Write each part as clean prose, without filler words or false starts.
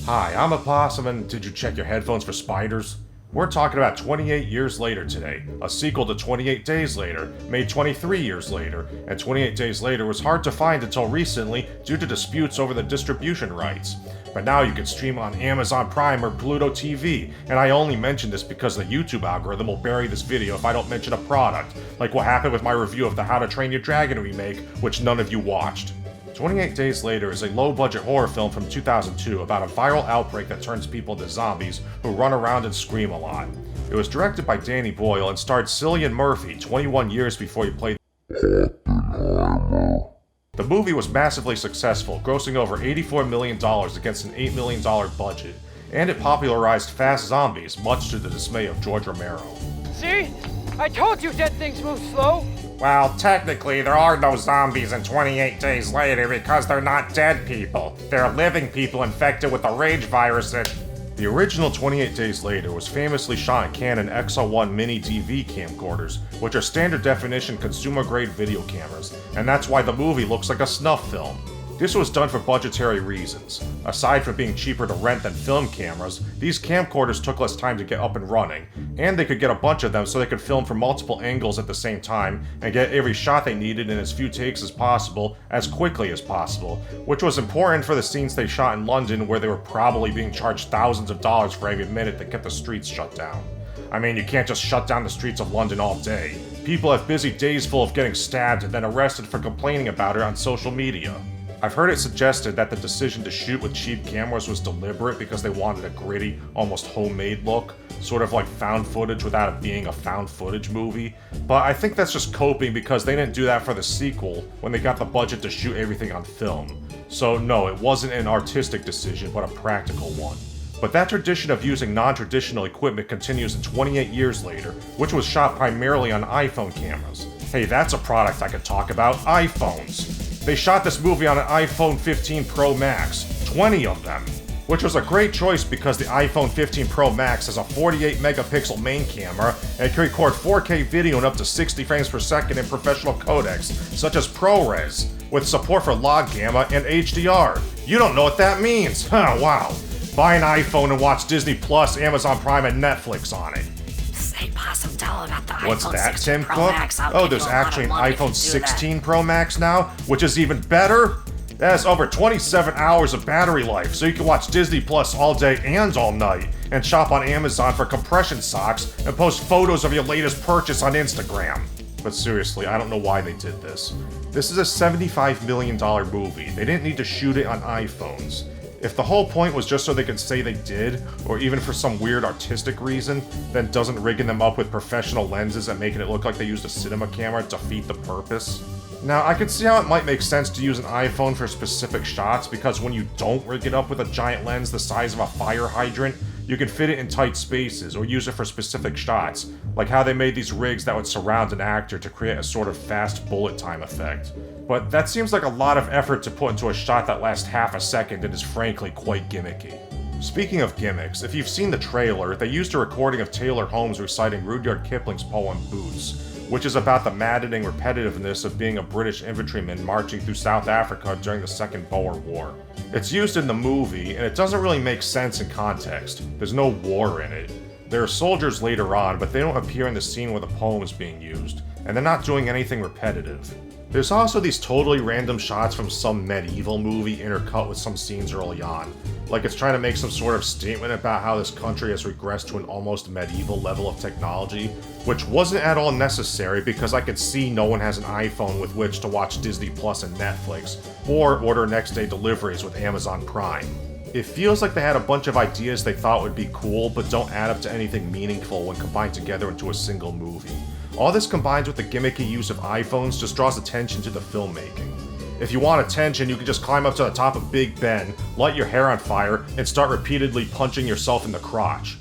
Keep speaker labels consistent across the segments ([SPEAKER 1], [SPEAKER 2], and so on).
[SPEAKER 1] Hi, I'm a Possum, and did you check your headphones for spiders? We're talking about 28 years later today, a sequel to 28 Days Later, made 23 years later, and 28 Days Later was hard to find until recently due to disputes over the distribution rights. But now you can stream on Amazon Prime or Pluto TV, and I only mention this because the YouTube algorithm will bury this video if I don't mention a product, like what happened with my review of the How to Train Your Dragon remake, which none of you watched. 28 Days Later is a low-budget horror film from 2002 about a viral outbreak that turns people into zombies who run around and scream a lot. It was directed by Danny Boyle and starred Cillian Murphy 21 years before he played Oppenheimer. The movie was massively successful, grossing over $84 million against an $8 million budget, and it popularized fast zombies, much to the dismay of George Romero.
[SPEAKER 2] See? I told you dead things move slow!
[SPEAKER 1] Well, technically, there are no zombies in 28 Days Later because they're not dead people. They're living people infected with the rage virus that... The original 28 Days Later was famously shot in Canon XL1 Mini DV camcorders, which are standard definition consumer-grade video cameras, and that's why the movie looks like a snuff film. This was done for budgetary reasons. Aside from being cheaper to rent than film cameras, these camcorders took less time to get up and running, and they could get a bunch of them so they could film from multiple angles at the same time and get every shot they needed in as few takes as possible, as quickly as possible, which was important for the scenes they shot in London where they were probably being charged thousands of dollars for every minute that kept the streets shut down. I mean, you can't just shut down the streets of London all day. People have busy days full of getting stabbed and then arrested for complaining about it on social media. I've heard it suggested that the decision to shoot with cheap cameras was deliberate because they wanted a gritty, almost homemade look, sort of like found footage without it being a found footage movie, but I think that's just coping because they didn't do that for the sequel when they got the budget to shoot everything on film. So no, it wasn't an artistic decision, but a practical one. But that tradition of using non-traditional equipment continues in 28 years later, which was shot primarily on iPhone cameras. Hey, that's a product I could talk about, iPhones. They shot this movie on an iPhone 15 Pro Max, 20 of them, which was a great choice because the iPhone 15 Pro Max has a 48 megapixel main camera and it can record 4K video in up to 60 frames per second in professional codecs, such as ProRes, with support for log gamma and HDR. You don't know what that means, huh? Wow. Buy an iPhone and watch Disney Plus, Amazon Prime, and Netflix on it.
[SPEAKER 3] Say, Possum, tell about the
[SPEAKER 1] What's
[SPEAKER 3] iPhone
[SPEAKER 1] that,
[SPEAKER 3] 16
[SPEAKER 1] Tim
[SPEAKER 3] Pro
[SPEAKER 1] Cook?
[SPEAKER 3] Max. I'll
[SPEAKER 1] Oh,
[SPEAKER 3] give
[SPEAKER 1] there's
[SPEAKER 3] you a lot
[SPEAKER 1] actually
[SPEAKER 3] of
[SPEAKER 1] an
[SPEAKER 3] money if you
[SPEAKER 1] iPhone
[SPEAKER 3] do
[SPEAKER 1] 16 Pro Max now, which is even better. It has over 27 hours of battery life, so you can watch Disney Plus all day and all night, and shop on Amazon for compression socks, and post photos of your latest purchase on Instagram. But seriously, I don't know why they did this. This is a $75 million movie. They didn't need to shoot it on iPhones. If the whole point was just so they could say they did, or even for some weird artistic reason, then doesn't rigging them up with professional lenses and making it look like they used a cinema camera defeat the purpose? Now, I could see how it might make sense to use an iPhone for specific shots, because when you don't rig it up with a giant lens the size of a fire hydrant, you can fit it in tight spaces, or use it for specific shots, like how they made these rigs that would surround an actor to create a sort of fast bullet time effect. But that seems like a lot of effort to put into a shot that lasts half a second and is frankly quite gimmicky. Speaking of gimmicks, if you've seen the trailer, they used a recording of Taylor Holmes reciting Rudyard Kipling's poem Boots, which is about the maddening repetitiveness of being a British infantryman marching through South Africa during the Second Boer War. It's used in the movie, and it doesn't really make sense in context. There's no war in it. There are soldiers later on, but they don't appear in the scene where the poem is being used, and they're not doing anything repetitive. There's also these totally random shots from some medieval movie intercut with some scenes early on, like it's trying to make some sort of statement about how this country has regressed to an almost medieval level of technology, which wasn't at all necessary because I could see no one has an iPhone with which to watch Disney Plus and Netflix, or order next day deliveries with Amazon Prime. It feels like they had a bunch of ideas they thought would be cool, but don't add up to anything meaningful when combined together into a single movie. All this combined with the gimmicky use of iPhones just draws attention to the filmmaking. If you want attention, you can just climb up to the top of Big Ben, light your hair on fire, and start repeatedly punching yourself in the crotch.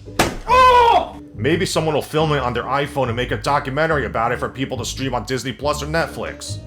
[SPEAKER 1] Oh! Maybe someone will film it on their iPhone and make a documentary about it for people to stream on Disney Plus or Netflix.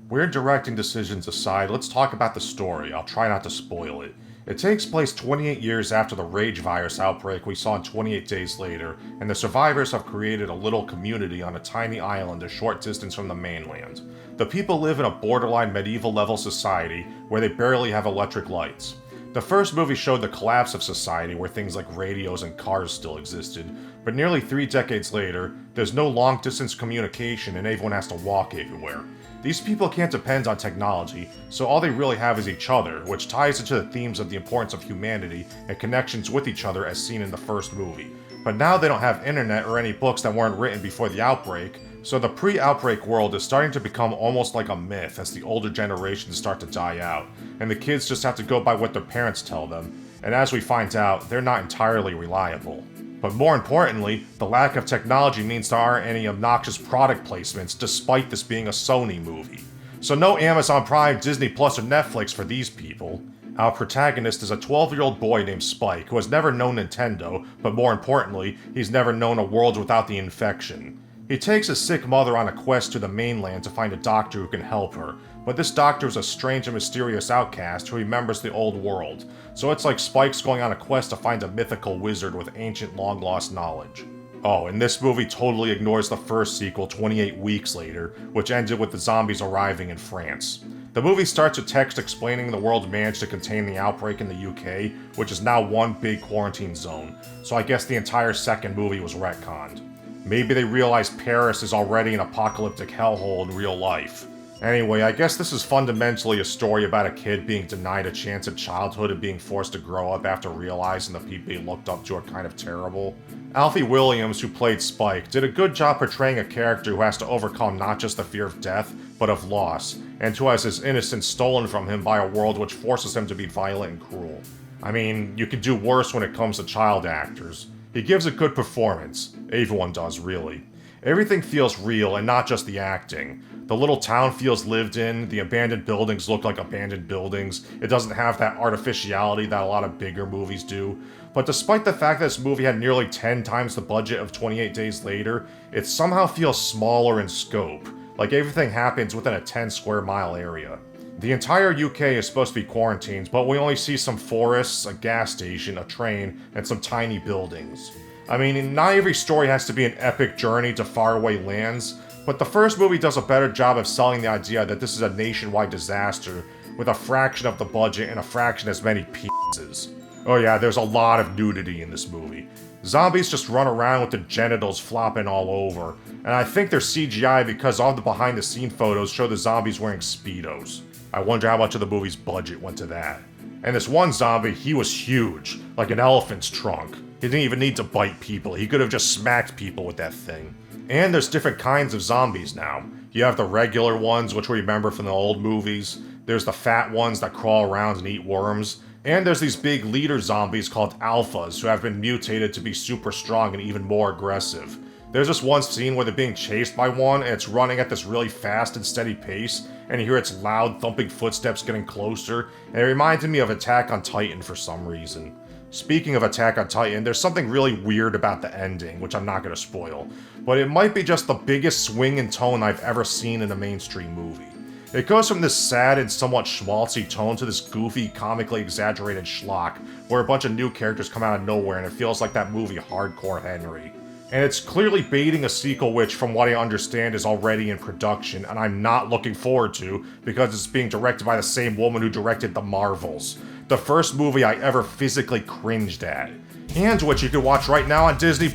[SPEAKER 1] Weird directing decisions aside, let's talk about the story. I'll try not to spoil it. It takes place 28 years after the rage virus outbreak we saw in 28 Days Later, and the survivors have created a little community on a tiny island a short distance from the mainland. The people live in a borderline medieval-level society where they barely have electric lights. The first movie showed the collapse of society where things like radios and cars still existed, but nearly 3 decades later, there's no long-distance communication and everyone has to walk everywhere. These people can't depend on technology, so all they really have is each other, which ties into the themes of the importance of humanity and connections with each other as seen in the first movie. But now they don't have internet or any books that weren't written before the outbreak, so the pre-outbreak world is starting to become almost like a myth as the older generations start to die out, and the kids just have to go by what their parents tell them, and as we find out, they're not entirely reliable. But more importantly, the lack of technology means there aren't any obnoxious product placements despite this being a Sony movie. So no Amazon Prime, Disney Plus, or Netflix for these people. Our protagonist is a 12-year-old boy named Spike who has never known Nintendo, but more importantly, he's never known a world without the infection. He takes his sick mother on a quest to the mainland to find a doctor who can help her, but this doctor is a strange and mysterious outcast who remembers the old world, so it's like Spike's going on a quest to find a mythical wizard with ancient long-lost knowledge. Oh, and this movie totally ignores the first sequel 28 weeks later, which ended with the zombies arriving in France. The movie starts with text explaining the world managed to contain the outbreak in the UK, which is now one big quarantine zone, so I guess the entire second movie was retconned. Maybe they realized Paris is already an apocalyptic hellhole in real life. Anyway, I guess this is fundamentally a story about a kid being denied a chance at childhood and being forced to grow up after realizing the people he looked up to are kind of terrible. Alfie Williams, who played Spike, did a good job portraying a character who has to overcome not just the fear of death, but of loss, and who has his innocence stolen from him by a world which forces him to be violent and cruel. I mean, you could do worse when it comes to child actors. He gives a good performance. Everyone does, really. Everything feels real, and not just the acting. The little town feels lived in, the abandoned buildings look like abandoned buildings, it doesn't have that artificiality that a lot of bigger movies do. But despite the fact that this movie had nearly 10 times the budget of 28 Days Later, it somehow feels smaller in scope, like everything happens within a 10 square mile area. The entire UK is supposed to be quarantined, but we only see some forests, a gas station, a train, and some tiny buildings. I mean, not every story has to be an epic journey to faraway lands, but the first movie does a better job of selling the idea that this is a nationwide disaster, with a fraction of the budget and a fraction as many pieces. Oh yeah, there's a lot of nudity in this movie. Zombies just run around with their genitals flopping all over, and I think they're CGI because all the behind-the-scene photos show the zombies wearing Speedos. I wonder how much of the movie's budget went to that. And this one zombie, he was huge, like an elephant's trunk. He didn't even need to bite people, he could have just smacked people with that thing. And there's different kinds of zombies now. You have the regular ones, which we remember from the old movies. There's the fat ones that crawl around and eat worms. And there's these big leader zombies called alphas who have been mutated to be super strong and even more aggressive. There's this one scene where they're being chased by one and it's running at this really fast and steady pace, and you hear its loud thumping footsteps getting closer, and it reminded me of Attack on Titan for some reason. Speaking of Attack on Titan, there's something really weird about the ending, which I'm not going to spoil, but it might be just the biggest swing in tone I've ever seen in a mainstream movie. It goes from this sad and somewhat schmaltzy tone to this goofy, comically exaggerated schlock, where a bunch of new characters come out of nowhere and it feels like that movie Hardcore Henry. And it's clearly baiting a sequel which, from what I understand, is already in production, and I'm not looking forward to, because it's being directed by the same woman who directed The Marvels, the first movie I ever physically cringed at. And which you can watch right now on Disney+.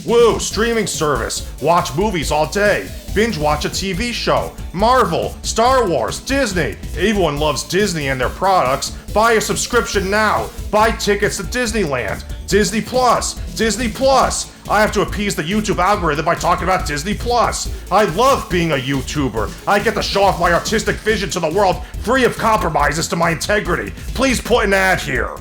[SPEAKER 1] Woo! Streaming service! Watch movies all day! Binge watch a TV show! Marvel! Star Wars! Disney! Everyone loves Disney and their products! Buy a subscription now! Buy tickets to Disneyland! Disney+! Disney+! I have to appease the YouTube algorithm by talking about Disney+. I love being a YouTuber. I get to show off my artistic vision to the world free of compromises to my integrity. Please put an ad here.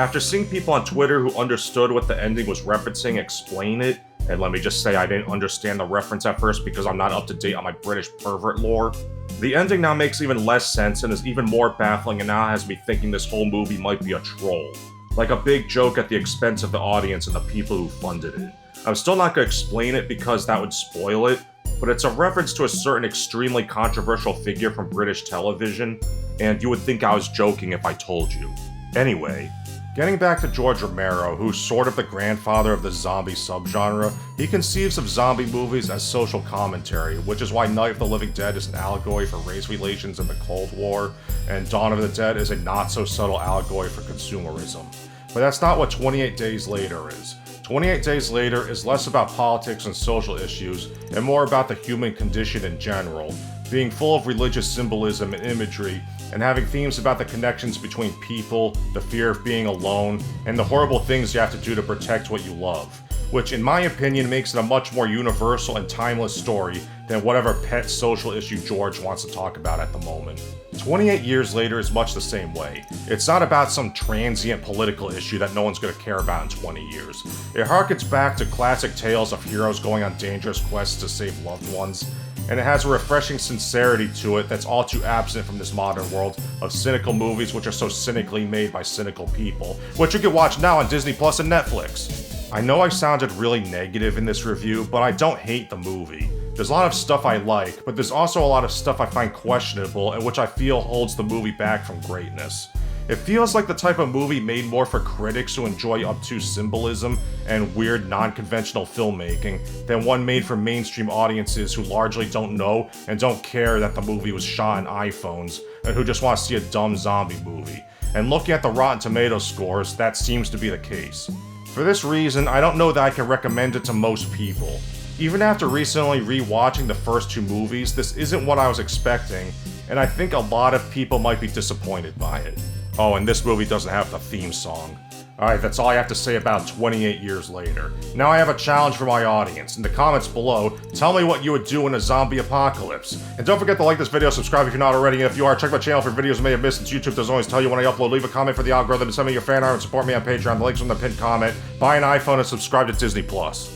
[SPEAKER 1] After seeing people on Twitter who understood what the ending was referencing explain it, and let me just say I didn't understand the reference at first because I'm not up to date on my British pervert lore, the ending now makes even less sense and is even more baffling and now has me thinking this whole movie might be a troll. Like a big joke at the expense of the audience and the people who funded it. I'm still not gonna explain it because that would spoil it, but it's a reference to a certain extremely controversial figure from British television, and you would think I was joking if I told you. Anyway, getting back to George Romero, who's sort of the grandfather of the zombie subgenre, he conceives of zombie movies as social commentary, which is why Night of the Living Dead is an allegory for race relations in the Cold War, and Dawn of the Dead is a not-so-subtle allegory for consumerism. But that's not what 28 Days Later is. 28 Days Later is less about politics and social issues, and more about the human condition in general, being full of religious symbolism and imagery, and having themes about the connections between people, the fear of being alone, and the horrible things you have to do to protect what you love, which in my opinion makes it a much more universal and timeless story than whatever pet social issue George wants to talk about at the moment. 28 Years Later is much the same way. It's not about some transient political issue that no one's going to care about in 20 years. It harkens back to classic tales of heroes going on dangerous quests to save loved ones, and it has a refreshing sincerity to it that's all too absent from this modern world of cynical movies which are so cynically made by cynical people, which you can watch now on Disney Plus and Netflix. I know I sounded really negative in this review, but I don't hate the movie. There's a lot of stuff I like, but there's also a lot of stuff I find questionable and which I feel holds the movie back from greatness. It feels like the type of movie made more for critics who enjoy obtuse symbolism and weird non-conventional filmmaking than one made for mainstream audiences who largely don't know and don't care that the movie was shot on iPhones and who just want to see a dumb zombie movie. And looking at the Rotten Tomatoes scores, that seems to be the case. For this reason, I don't know that I can recommend it to most people. Even after recently re-watching the first two movies, this isn't what I was expecting, and I think a lot of people might be disappointed by it. Oh, and this movie doesn't have the theme song. Alright, that's all I have to say about 28 Years Later. Now I have a challenge for my audience. In the comments below, tell me what you would do in a zombie apocalypse. And don't forget to like this video, subscribe if you're not already, and if you are, check my channel for videos you may have missed since YouTube doesn't always tell you when I upload. Leave a comment for the algorithm, and send me your fan art, and support me on Patreon. The links from the pinned comment. Buy an iPhone and subscribe to Disney Plus.